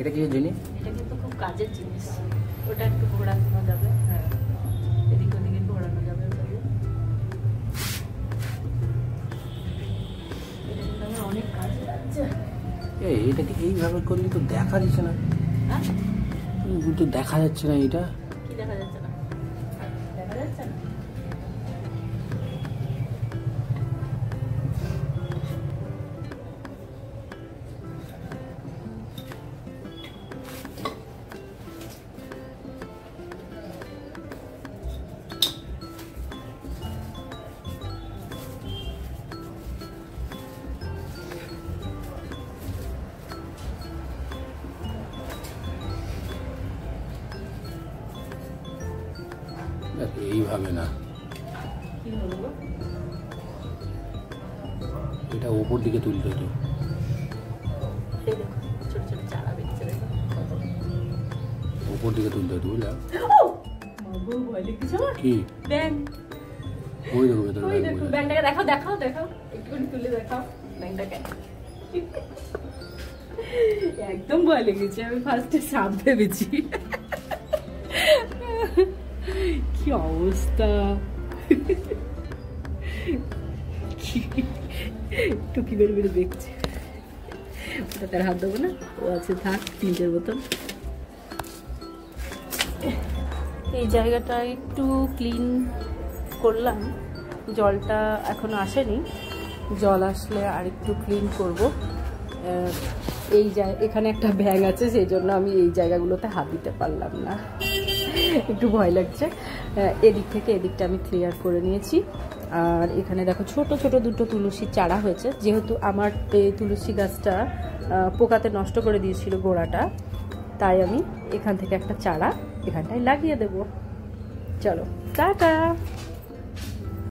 এটা কি জিনিস? এটা কিন্তু খুব কাজের জিনিস। ওটা একটু ঘোরানো যাবে, হ্যাঁ এদিক ওদিকে ঘোরানো যাবে। অনেক কাজ লাগছে। এটাকে এইভাবে করলে তো দেখা যাচ্ছে না। হ্যাঁ তো দেখা যাচ্ছে না। এটা কি দেখা যাচ্ছে না? দেখা যাচ্ছে না। এইভাবে না, কি বলবো? এটা উপর দিকে তুলতে হতো। এই দেখো ছোট ছোট চারা বেরিয়েছে, দেখো উপর দিকে তুলতে হতো, বুঝলাম। বাবু ভয় লেগেছে আমার। কি ব্যাং? ওই দেখো ভেতরে ওই দেখো ব্যাংটাকে দেখাও, দেখাও দেখাও, একটুখানি তুলে দেখাও ব্যাংটাকে। একদম ভয় লেগেছে, আমি ফার্স্টে সাপ ভেবেছি। কি অবস্থা! টুকি বের বের দেখছি। ওটা তার হাত দেবো না, ও আছে থাক নিজের মতন। এই জায়গাটা একটু ক্লিন করলাম, জলটা এখনো আসেনি, জল আসলে আর একটু ক্লিন করব। এই এখানে একটা ব্যাঙ আছে, সেই জন্য আমি এই জায়গাগুলোতে হাত দিতে পারলাম না, একটু ভয় লাগছে। এদিক থেকে এদিকটা আমি ক্লিয়ার করে নিয়েছি। আর এখানে দেখো ছোট ছোট দুটো তুলসীর চারা হয়েছে, যেহেতু আমার এই তুলসী গাছটা পোকাতে নষ্ট করে দিয়েছিল গোড়াটা, তাই আমি এখান থেকে একটা চারা এখানটায় লাগিয়ে দেব। চলো টাটা।